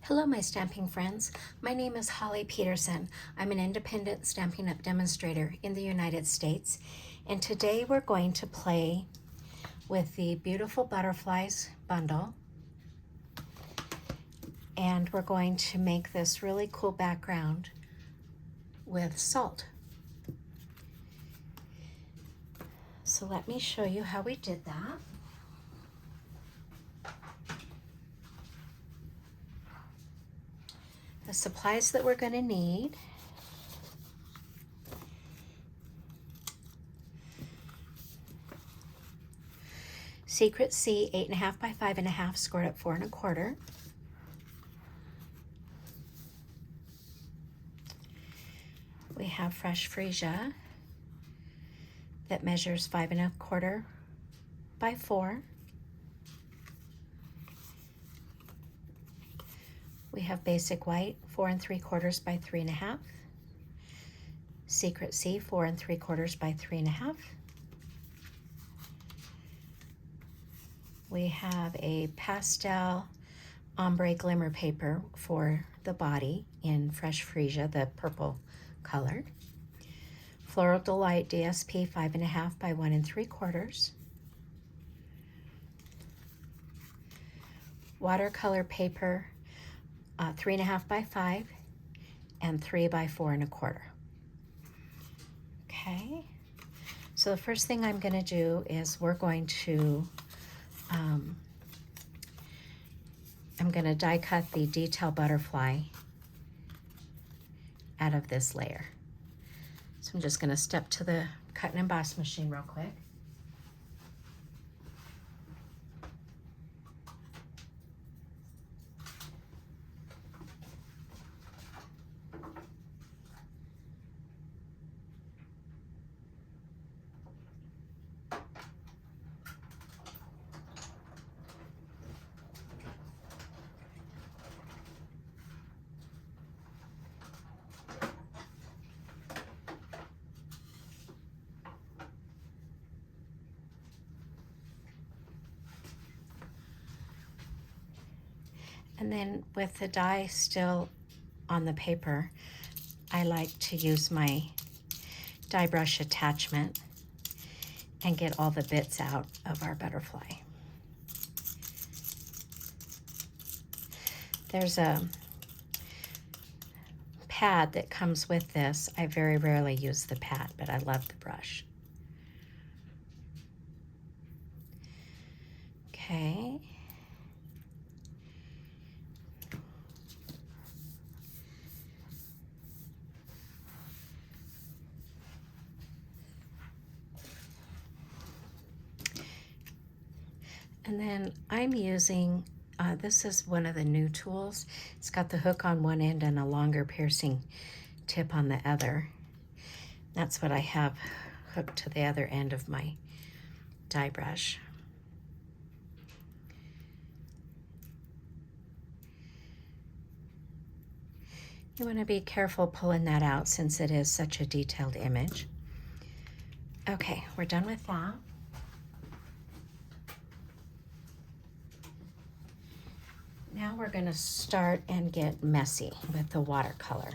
Hello, my stamping friends. My name is Holly Peterson. I'm an independent Stampin' Up! Demonstrator in the United States, and today we're going to play with the Beautiful Butterflies bundle, and we're going to make this really cool background with salt. So let me show you how we did that. The supplies that we're going to need: Secret C 8.5 by 5.5 scored at 4 1/4. We have fresh Freesia that measures 5 1/4 by 4. We have basic white 4 3/4 by 3.5. Secret C 4 3/4 by 3.5. We have a Pastel Ombre Glimmer paper for the body in fresh Freesia, the purple color. Floral Delight DSP 5.5 by 1 3/4. Watercolor paper 3.5 by 5 and 3 by 4 1/4. Okay, so the first thing I'm going to do is we're going to I'm going to die cut the detail butterfly out of this layer. So I'm just going to step to the cut and emboss machine real quick. And then with the die still on the paper, I like to use my die brush attachment and get all the bits out of our butterfly. There's a pad that comes with this. I very rarely use the pad, but I love the brush. Okay. And then I'm using, this is one of the new tools. It's got the hook on one end and a longer piercing tip on the other. That's what I have hooked to the other end of my die brush. You want to be careful pulling that out since it is such a detailed image. Okay, we're done with that. Now we're going to start and get messy with the watercolor.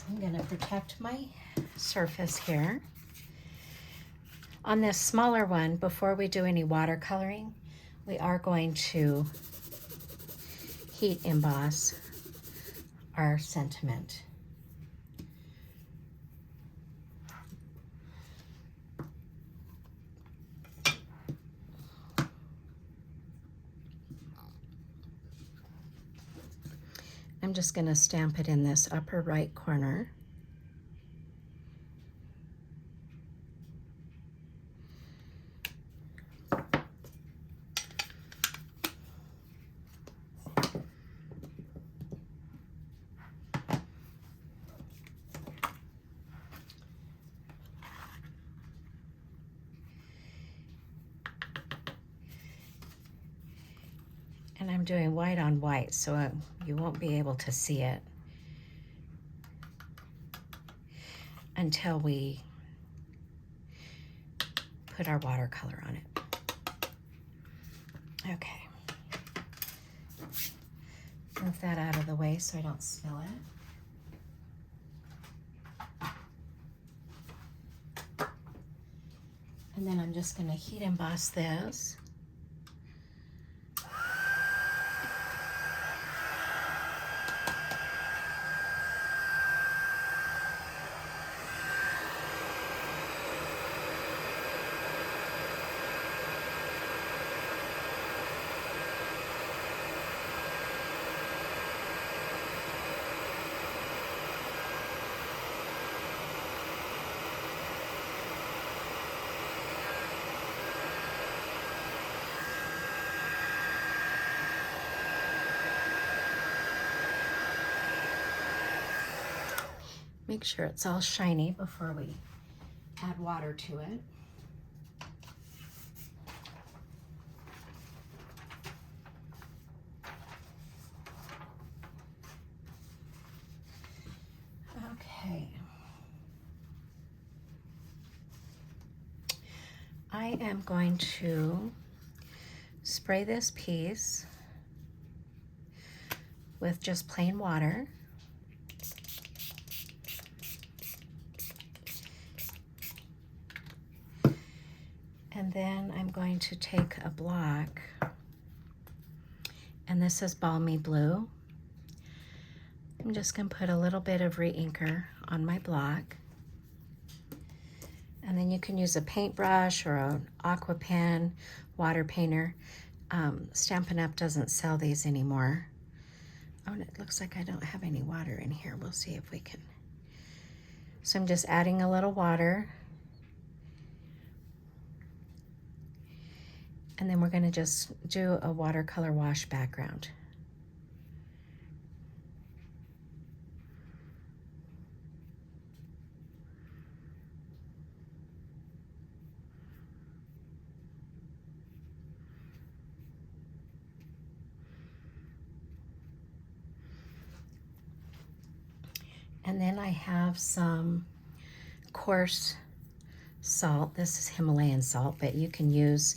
I'm going to protect my surface here. On this smaller one, before we do any watercoloring, we are going to heat emboss our sentiment. I'm just going to stamp it in this upper right corner. And I'm doing white on white, so you won't be able to see it until we put our watercolor on it. Okay. Move that out of the way so I don't spill it. And then I'm just going to heat emboss this. Make sure it's all shiny before we add water to it. Okay. I am going to spray this piece with just plain water. And then I'm going to take a block, and this is Balmy Blue. I'm just going to put a little bit of re-inker on my block. And then you can use a paintbrush or an aqua pen, water painter. Stampin' Up! Doesn't sell these anymore. Oh, and it looks like I don't have any water in here. We'll see if we can. So I'm just adding a little water. And then we're going to just do a watercolor wash background. And then I have some coarse salt. This is Himalayan salt, but you can use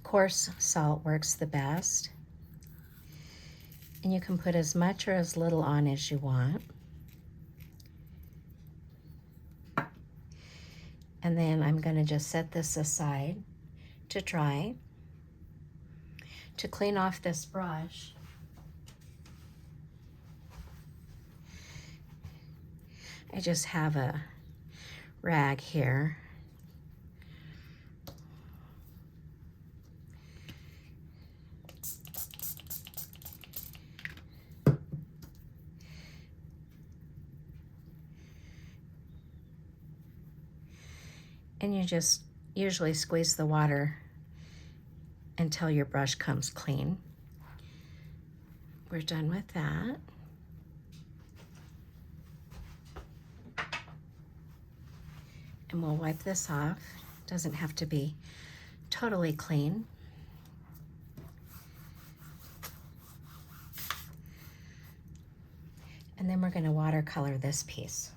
coarse salt, works the best. And you can put as much or as little on as you want. And then I'm going to just set this aside to dry. To clean off this brush, I just have a rag here. And you just usually squeeze the water until your brush comes clean. We're done with that. And we'll wipe this off. Doesn't have to be totally clean. And then we're going to watercolor this piece.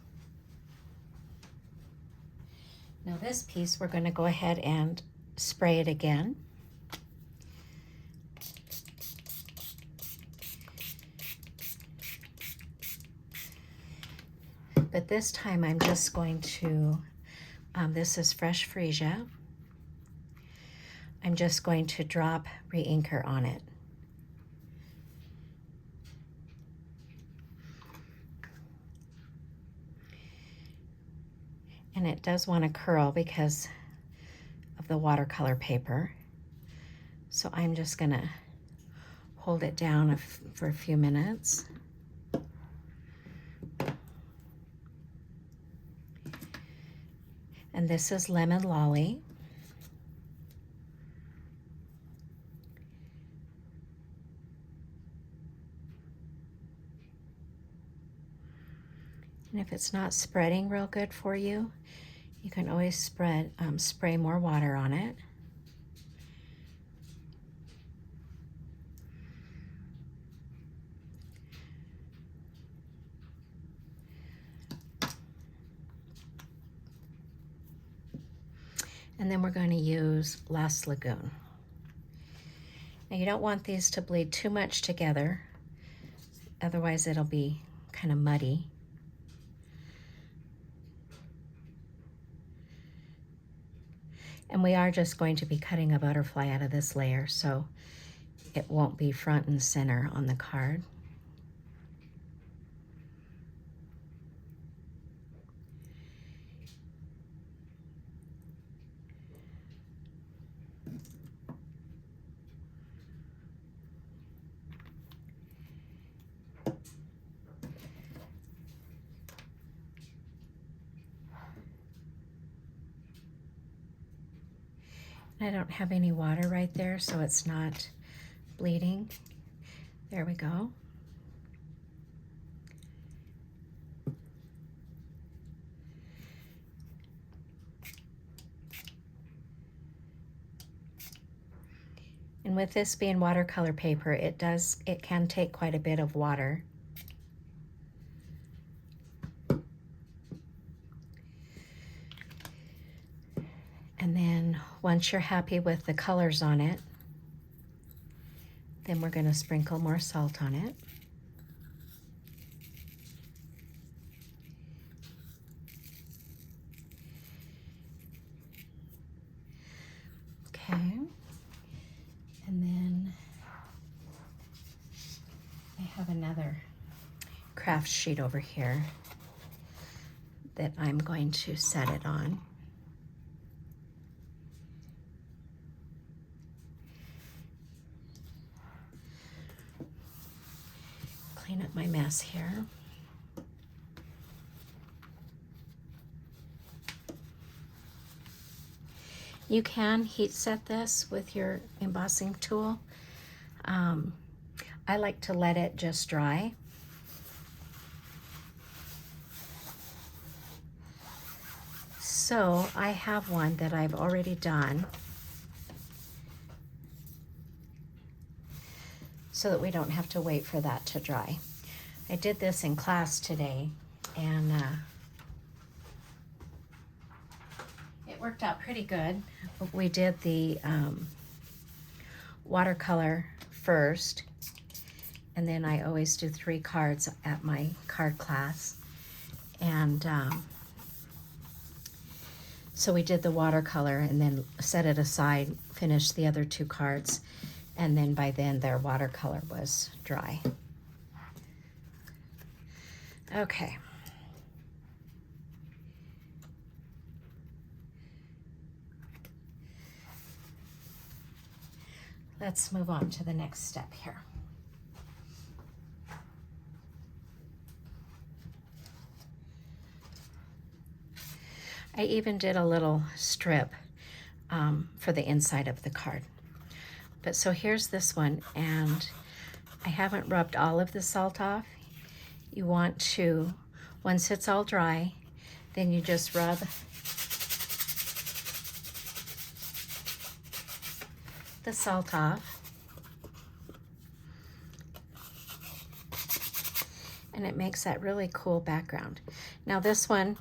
Now this piece, we're going to go ahead and spray it again. But this time I'm just going to, this is fresh Freesia. I'm just going to drop re-inker on it. And it does want to curl because of the watercolor paper. So I'm just going to hold it down for a few minutes. And this is Lemon Lolly. And if it's not spreading real good for you, you can always spray more water on it. And then we're going to use Last Lagoon. Now you don't want these to bleed too much together, otherwise it'll be kind of muddy. And we are just going to be cutting a butterfly out of this layer, so it won't be front and center on the card. I don't have any water right there, so it's not bleeding. There we go. And with this being watercolor paper, it can take quite a bit of water. And then once you're happy with the colors on it, then we're going to sprinkle more salt on it. Okay. And then I have another craft sheet over here that I'm going to set it on. Clean up my mess here. You can heat set this with your embossing tool. I like to let it just dry. So I have one that I've already done so that we don't have to wait for that to dry. I did this in class today, and it worked out pretty good. We did the watercolor first, and then I always do 3 cards at my card class. And so we did the watercolor and then set it aside, finished the other 2 cards, and then by then their watercolor was dry. Okay. Let's move on to the next step here. I even did a little strip for the inside of the card. But so here's this one, and I haven't rubbed all of the salt off. You want to, once it's all dry, then you just rub the salt off. And it makes that really cool background. Now this one,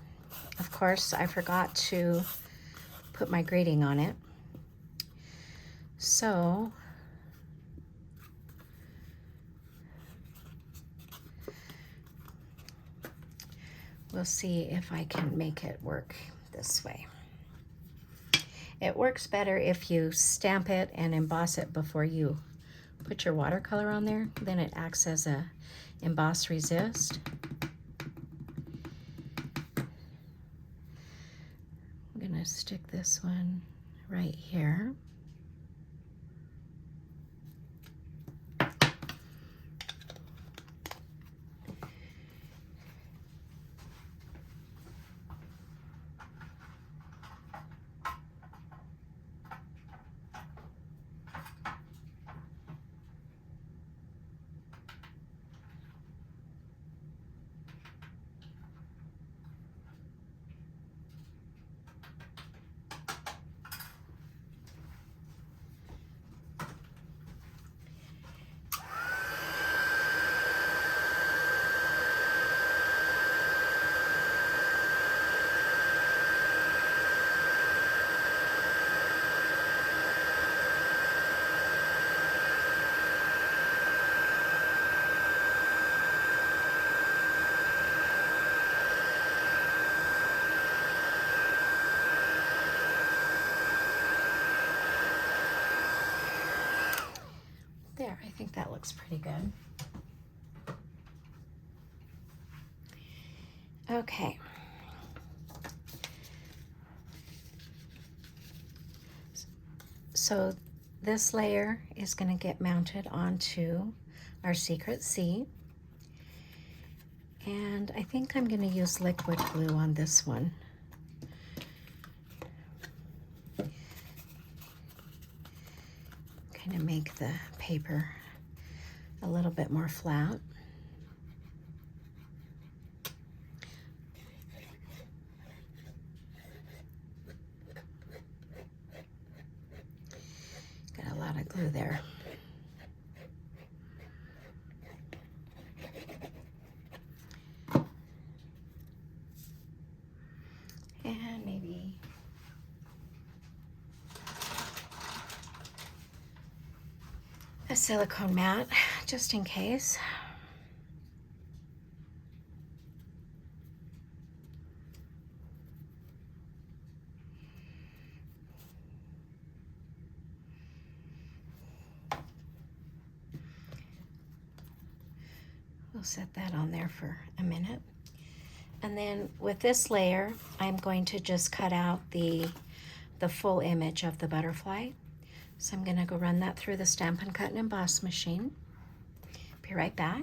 of course, I forgot to put my greeting on it. So we'll see if I can make it work this way. It works better if you stamp it and emboss it before you put your watercolor on there. Then it acts as a emboss resist. I'm gonna stick this one right here. There, I think that looks pretty good. Okay. So this layer is going to get mounted onto our secret seed. And I think I'm going to use liquid glue on this one. Kind of make the paper a little bit more flat. Got a lot of glue there. And maybe a silicone mat, just in case. We'll set that on there for a minute. And then with this layer, I'm going to just cut out the full image of the butterfly. So I'm going to go run that through the Stampin' Cut and Emboss machine. Be right back.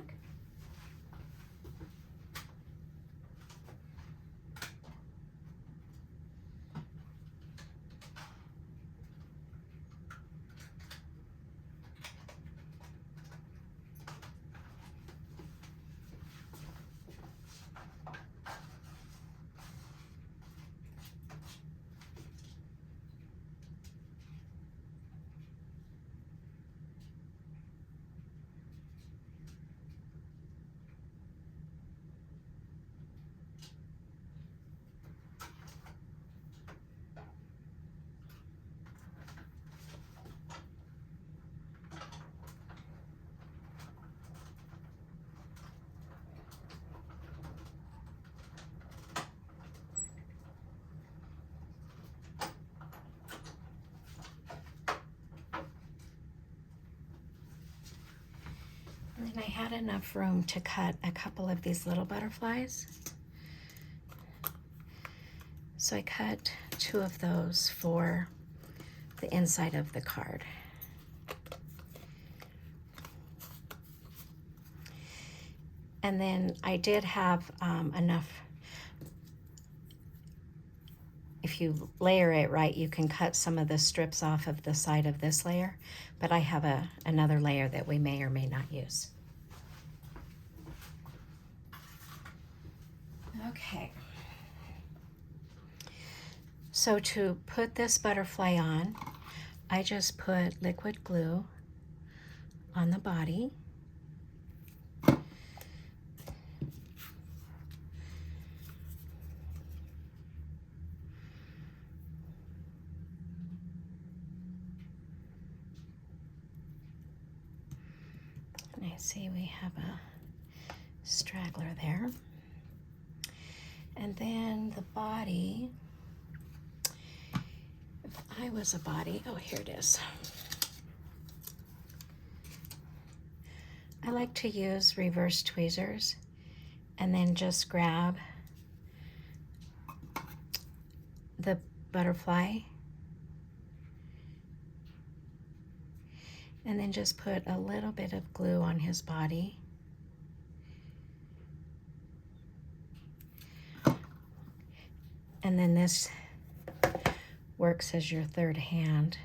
And then I had enough room to cut a couple of these little butterflies. So I cut 2 of those for the inside of the card. And then I did have enough. If you layer it right, you can cut some of the strips off of the side of this layer, but I have another layer that we may or may not use. Okay. So to put this butterfly on, I just put liquid glue on the body. And I see we have a straggler there. And then the body, if I was a body, oh, here it is. I like to use reverse tweezers and then just grab the butterfly and then just put a little bit of glue on his body. And then this works as your third hand.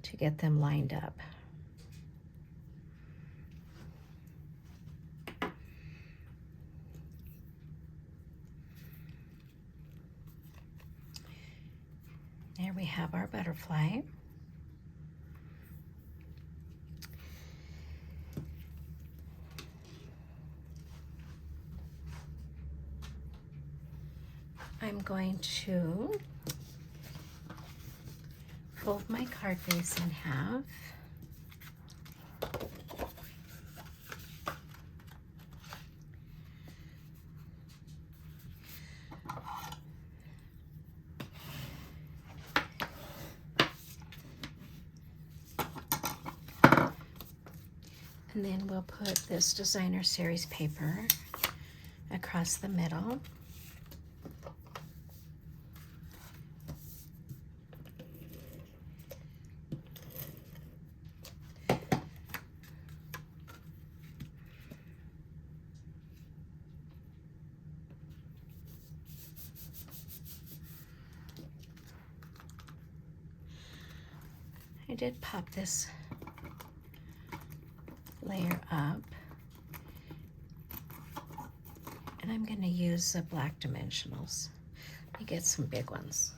To get them lined up. There we have our butterfly. I'm going to fold my card base in half. And then we'll put this designer series paper across the middle. I did pop this layer up, and I'm going to use the black dimensionals. Let me get some big ones.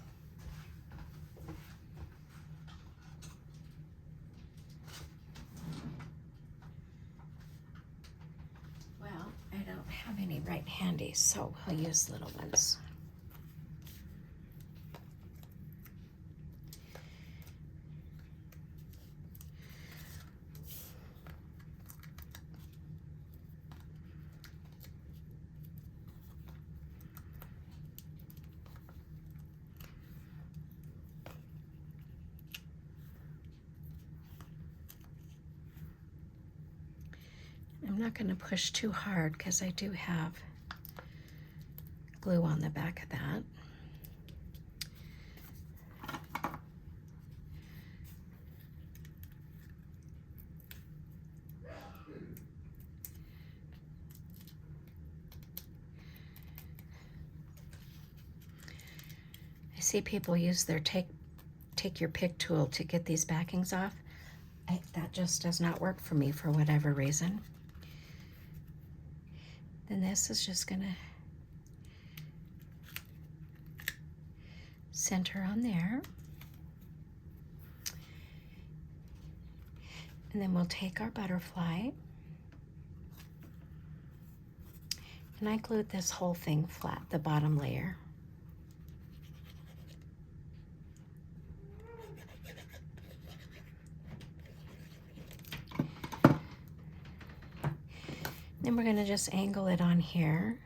Well, I don't have any right handy, so we'll use little ones. I'm not going to push too hard because I do have glue on the back of that. I see people use their take your pick tool to get these backings off. That just does not work for me for whatever reason. Then this is just gonna center on there. And then we'll take our butterfly. And I glued this whole thing flat, the bottom layer. Then we're going to just angle it on here.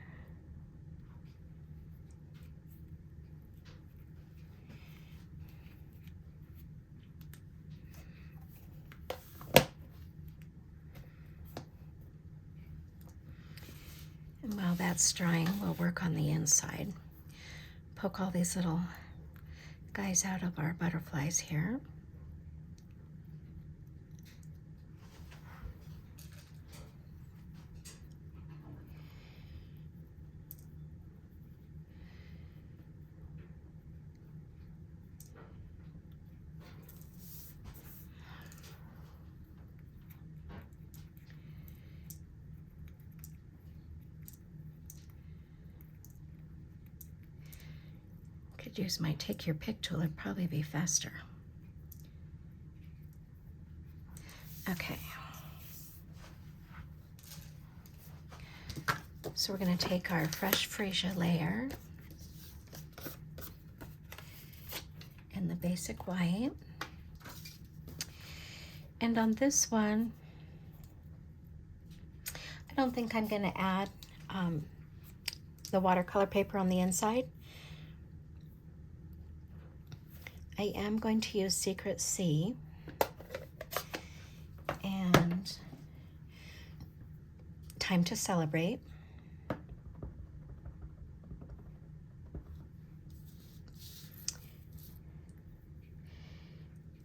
And while that's drying, we'll work on the inside. Poke all these little guys out of our butterflies here. Could use my take your pick tool, it'd probably be faster. Okay. So we're going to take our fresh Freesia layer and the basic white. And on this one, I don't think I'm going to add the watercolor paper on the inside. I am going to use Secret C and Time to Celebrate.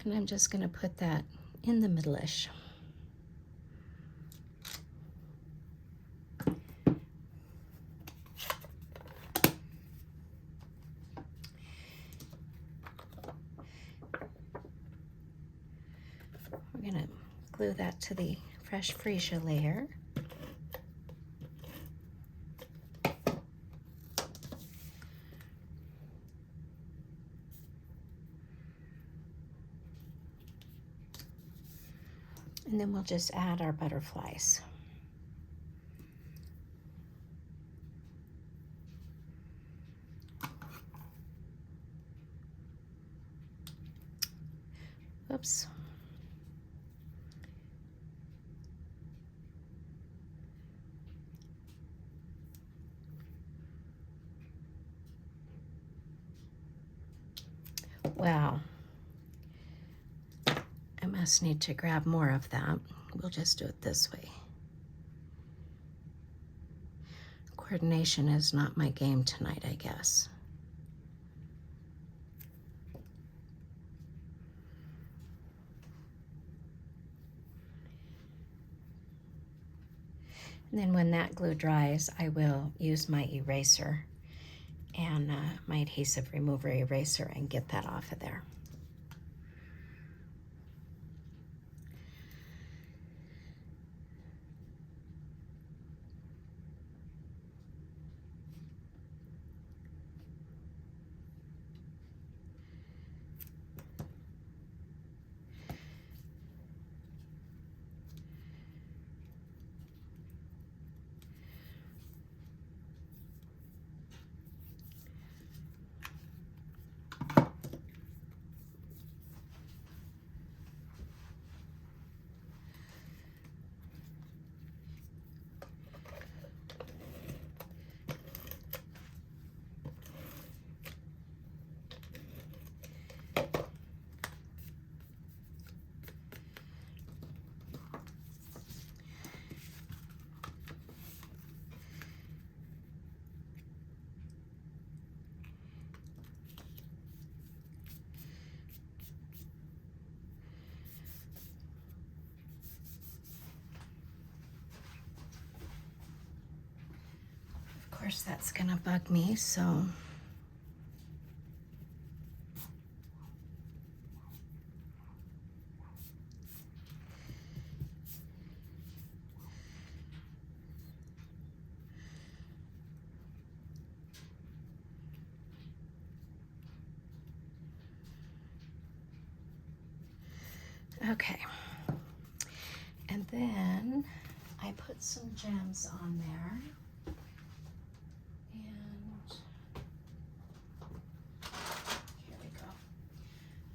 And I'm just going to put that in the middle-ish. We're going to glue that to the fresh Freesia layer. And then we'll just add our butterflies. Oops. Wow. I must need to grab more of that. We'll just do it this way. Coordination is not my game tonight, I guess. And then when that glue dries, I will use my eraser and my adhesive remover eraser and get that off of there. Of course, that's gonna bug me, so okay. And then I put some gems on there.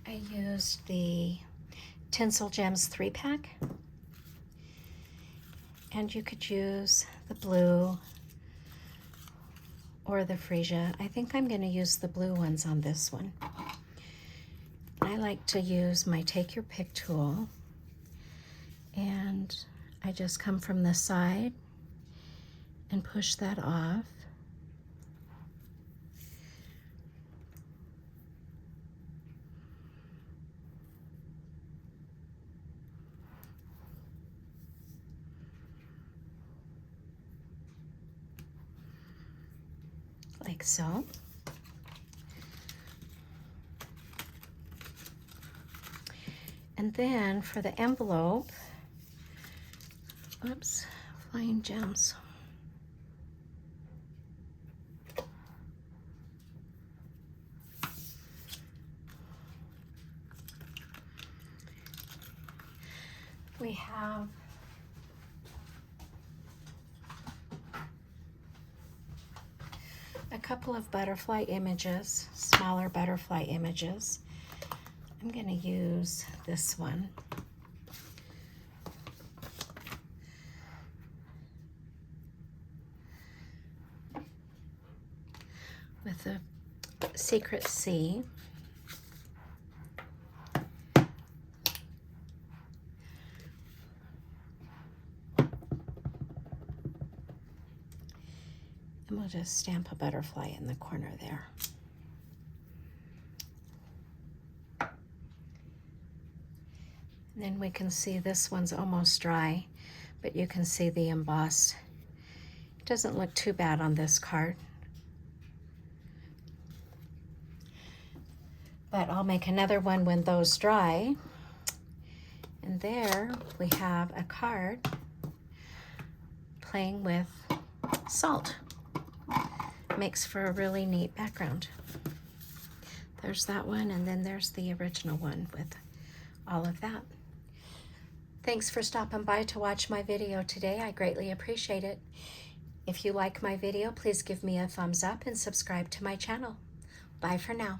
I used the Tinsel Gems 3-pack, and you could use the blue or the Freesia. I think I'm going to use the blue ones on this one. I like to use my Take Your Pick tool, and I just come from the side and push that off. Like so. And then for the envelope, oops, flying gems. We have a couple of butterfly images, smaller butterfly images. I'm going to use this one. With a secret C. And we'll just stamp a butterfly in the corner there. And then we can see this one's almost dry, but you can see the embossed. It doesn't look too bad on this card. But I'll make another one when those dry. And there we have a card playing with salt. Makes for a really neat background. There's that one, and then there's the original one with all of that. Thanks for stopping by to watch my video today. I greatly appreciate it. If you like my video, please give me a thumbs up and subscribe to my channel. Bye for now.